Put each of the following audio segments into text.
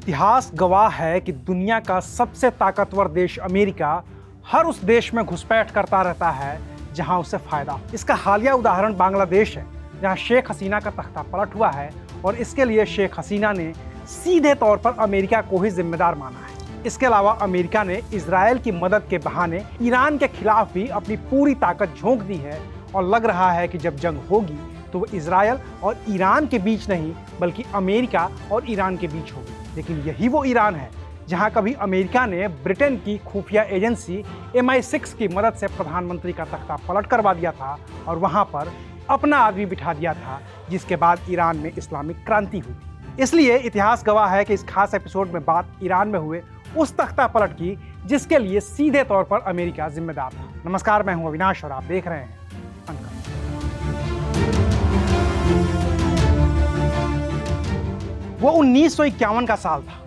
इतिहास गवाह है कि दुनिया का सबसे ताकतवर देश अमेरिका हर उस देश में घुसपैठ करता रहता है जहां उसे फायदा हो। इसका हालिया उदाहरण बांग्लादेश है, जहां शेख हसीना का तख्ता पलट हुआ है और इसके लिए शेख हसीना ने सीधे तौर पर अमेरिका को ही जिम्मेदार माना है। इसके अलावा अमेरिका ने इजरायल की मदद के बहाने ईरान के खिलाफ भी अपनी पूरी ताकत झोंक दी है और लग रहा है कि जब जंग होगी तो वो इजरायल और ईरान के बीच नहीं बल्कि अमेरिका और ईरान के बीच होगी। लेकिन यही वो ईरान है जहां कभी अमेरिका ने ब्रिटेन की खुफिया एजेंसी MI6 की मदद से प्रधानमंत्री का तख्ता पलट करवा दिया था और वहां पर अपना आदमी बिठा दिया था, जिसके बाद ईरान में इस्लामिक क्रांति हुई। इसलिए इतिहास गवाह है कि इस खास एपिसोड में बात ईरान में हुए उस तख्ता पलट की जिसके लिए सीधे तौर पर अमेरिका जिम्मेदार था। नमस्कार, मैं हूं अविनाश और आप देख रहे हैं अनकट। वो 1951 का साल था।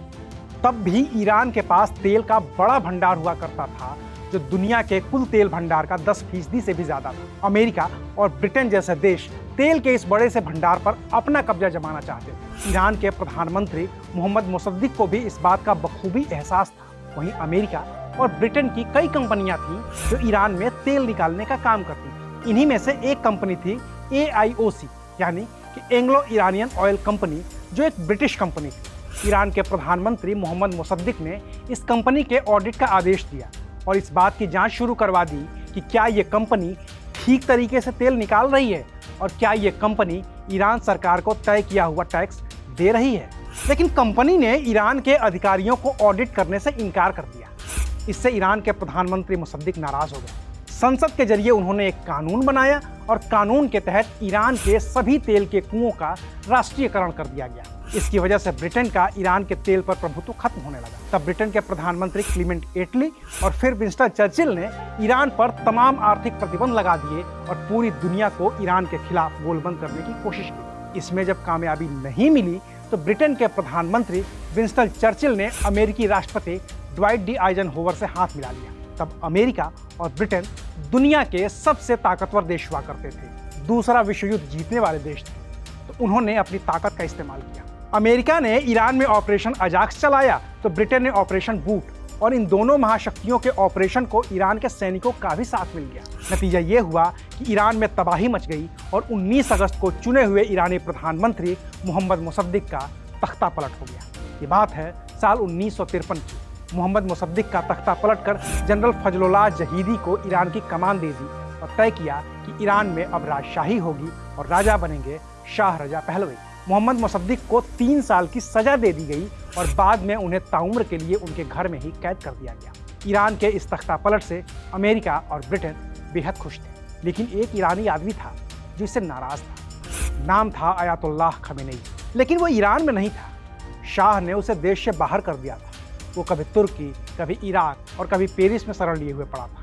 तब भी ईरान के पास तेल का बड़ा भंडार हुआ करता था जो दुनिया के कुल तेल भंडार का 10% से भी ज्यादा था। अमेरिका और ब्रिटेन जैसे देश तेल के इस बड़े से भंडार पर अपना कब्जा जमाना चाहते थे। ईरान के प्रधानमंत्री मोहम्मद मुसद्दिक को भी इस बात का बखूबी एहसास था। वहीं अमेरिका और ब्रिटेन की कई कंपनियां थीं जो ईरान में तेल निकालने का काम करती थी। इन्हीं में से एक कंपनी थी AIOC यानी कि एंग्लो ईरानियन ऑयल कंपनी, जो एक ब्रिटिश कंपनी थी। ईरान के प्रधानमंत्री मोहम्मद मुसद्दिक ने इस कंपनी के ऑडिट का आदेश दिया और इस बात की जांच शुरू करवा दी कि क्या ये कंपनी ठीक तरीके से तेल निकाल रही है और क्या ये कंपनी ईरान सरकार को तय किया हुआ टैक्स दे रही है। लेकिन कंपनी ने ईरान के अधिकारियों को ऑडिट करने से इनकार कर दिया। इससे ईरान के प्रधानमंत्री मुसद्दिक नाराज हो गए। संसद के जरिए उन्होंने एक कानून बनाया और कानून के तहत ईरान के सभी तेल के कुओं का राष्ट्रीयकरण कर दिया गया। इसकी वजह से ब्रिटेन का ईरान के तेल पर प्रभुत्व खत्म होने लगा। तब ब्रिटेन के प्रधानमंत्री क्लीमेंट एटली और फिर विंस्टन चर्चिल ने ईरान पर तमाम आर्थिक प्रतिबंध लगा दिए और पूरी दुनिया को ईरान के खिलाफ गोलबंद करने की कोशिश की। इसमें जब कामयाबी नहीं मिली तो ब्रिटेन के प्रधानमंत्री विंस्टन चर्चिल ने अमेरिकी राष्ट्रपति ड्वाइट डी आइजनहोवर से हाथ मिला लिया। तब अमेरिका और ब्रिटेन दुनिया के सबसे ताकतवर देश हुआ करते थे, दूसरा विश्व युद्ध जीतने वाले देश थे। तो उन्होंने अपनी ताकत का इस्तेमाल किया। अमेरिका ने ईरान में ऑपरेशन अजाक्स चलाया तो ब्रिटेन ने ऑपरेशन बूट, और इन दोनों महाशक्तियों के ऑपरेशन को ईरान के सैनिकों का भी साथ मिल गया। नतीजा ये हुआ कि ईरान में तबाही मच गई और 19 अगस्त को चुने हुए ईरानी प्रधानमंत्री मोहम्मद मुसद्दिक का तख्ता पलट हो गया। ये बात है साल 1953 की। मोहम्मद मुसद्दिक का तख्ता पलटकर जनरल फजलुल्लाह जहीदी को ईरान की कमान दे दी और तय किया कि ईरान में अब राजशाही होगी और राजा बनेंगे शाह रजा पहलवी। मोहम्मद मुसद्दिक को 3 साल की सजा दे दी गई और बाद में उन्हें ताउम्र के लिए उनके घर में ही कैद कर दिया गया। ईरान के इस तख्ता पलट से अमेरिका और ब्रिटेन बेहद खुश थे। लेकिन एक ईरानी आदमी था जो इससे नाराज था। नाम था अयातुल्लाह खमेनेई। लेकिन वो ईरान में नहीं था। शाह ने उसे देश से बाहर कर दिया था। वो कभी तुर्की, कभी इराक और कभी पेरिस में शरण लिए हुए पड़ा था।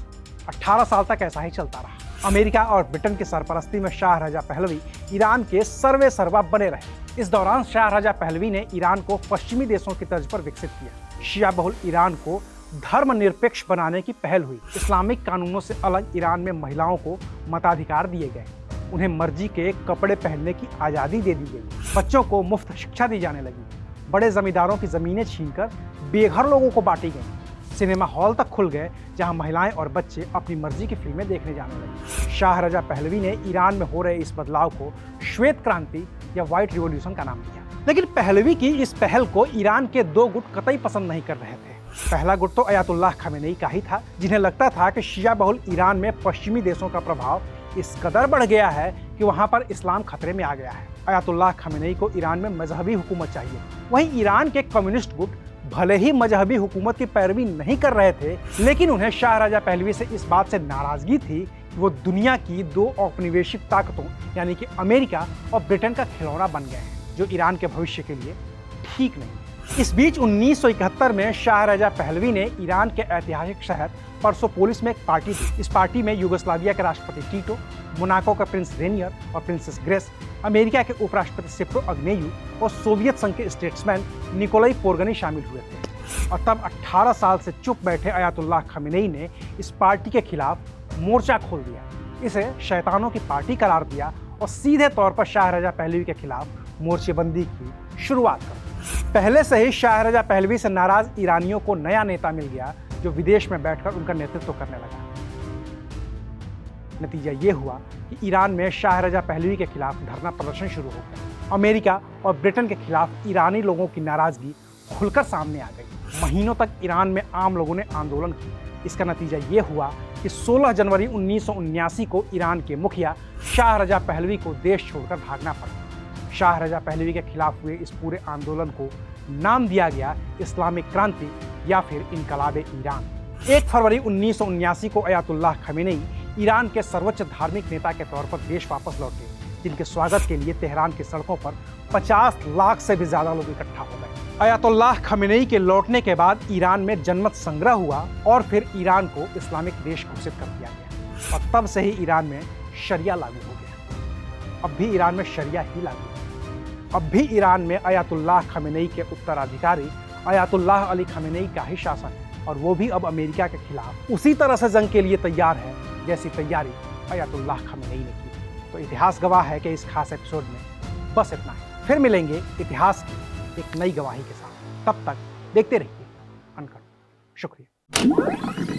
18 साल तक ऐसा ही चलता रहा। अमेरिका और ब्रिटेन की सरपरस्ती में शाह रजा पहलवी ईरान के सर्वे सर्वा बने रहे। इस दौरान शाह रजा पहलवी ने ईरान को पश्चिमी देशों की तर्ज पर विकसित किया। शिया बहुल ईरान को धर्मनिरपेक्ष बनाने की पहल हुई। इस्लामिक कानूनों से अलग ईरान में महिलाओं को मताधिकार दिए गए। उन्हें मर्जी के कपड़े पहनने की आज़ादी दे दी गई। बच्चों को मुफ्त शिक्षा दी जाने लगी। बड़े जमींदारों की ज़मीनें छीनकर बेघर लोगों को बांटी गई। सिनेमा हॉल तक खुल गए जहां महिलाएं और बच्चे अपनी मर्जी की फिल्में देखने जाने लगे। शाह रजा पहलवी ने ईरान में हो रहे इस बदलाव को श्वेत क्रांति या व्हाइट रिवॉल्यूशन का नाम दिया। लेकिन पहलवी की इस पहल को ईरान के 2 गुट कतई पसंद नहीं कर रहे थे। पहला गुट तो अयातुल्लाह खमेनेई का ही था, जिन्हें लगता था कि शिया बहुल ईरान में पश्चिमी देशों का प्रभाव इस कदर बढ़ गया है कि वहां पर इस्लाम खतरे में आ गया है। अयातुल्लाह खमेनेई को ईरान में मजहबी हुकूमत चाहिए। वहीं ईरान के कम्युनिस्ट गुट भले ही मजहबी हुकूमत की पैरवी नहीं कर रहे थे, लेकिन उन्हें शाह रजा पहलवी से इस बात से नाराजगी थी कि वो दुनिया की 2 औपनिवेशिक ताकतों यानी कि अमेरिका और ब्रिटेन का खिलौना बन गए हैं, जो ईरान के भविष्य के लिए ठीक नहीं। इस बीच 1971 में शाह रजा पहलवी ने ईरान के ऐतिहासिक शहर पर्सोपोलिस में एक पार्टी दी। इस पार्टी में युगोस्लाविया के राष्ट्रपति टीटो, मोनाको का प्रिंस रेनियर और प्रिंसेस ग्रेस, अमेरिका के उपराष्ट्रपति सिप्रो अग्नेयू और सोवियत संघ के स्टेट्समैन निकोलाई पोरगनी शामिल हुए थे। और तब 18 साल से चुप बैठे अयातुल्लाह खमेनेई ने इस पार्टी के खिलाफ मोर्चा खोल दिया। इसे शैतानों की पार्टी करार दिया और सीधे तौर पर शाह रजा पहलवी के खिलाफ मोर्चेबंदी की शुरुआत कर दी। पहले से ही शाह रजा पहलवी से नाराज ईरानियों को नया नेता मिल गया जो विदेश में बैठकर उनका नेतृत्व करने लगा। नतीजा ये हुआ कि ईरान में शाह रजा पहलवी के खिलाफ धरना प्रदर्शन शुरू हो गया। अमेरिका और ब्रिटेन के खिलाफ ईरानी लोगों की नाराजगी खुलकर सामने आ गई। महीनों तक ईरान में आम लोगों ने आंदोलन किया। इसका नतीजा ये हुआ कि 16 जनवरी 1979 को ईरान के मुखिया शाह रजा पहलवी को देश छोड़कर भागना पड़ा। शाह रजा पहलवी के खिलाफ हुए इस पूरे आंदोलन को नाम दिया गया इस्लामिक क्रांति या फिर इनकलाब-ए ईरान। 1 फरवरी 1979 को अयातुल्लाह खमेनेई ईरान के सर्वोच्च धार्मिक नेता के तौर पर देश वापस लौटे, जिनके स्वागत के लिए तेहरान की सड़कों पर 50 लाख से भी ज्यादा लोग इकट्ठा हो गए। अयातुल्लाह खमेनेई के लौटने के बाद ईरान में जनमत संग्रह हुआ और फिर ईरान को इस्लामिक देश घोषित कर दिया गया और तब से ही ईरान में शरिया लागू हो गया। अब भी ईरान में शरिया ही लागू है। अब भी ईरान में अयातुल्लाह खमेनेई के उत्तराधिकारी अयातुल्लाह अली खमेनेई का ही शासन है और वो भी अब अमेरिका के खिलाफ उसी तरह से जंग के लिए तैयार है जैसी तैयारी अयातुल्लाह खमेनेई ने की। तो इतिहास गवाह है कि इस खास एपिसोड में बस इतना ही। फिर मिलेंगे इतिहास की एक नई गवाही के साथ। तब तक देखते रहिए अनकट। शुक्रिया।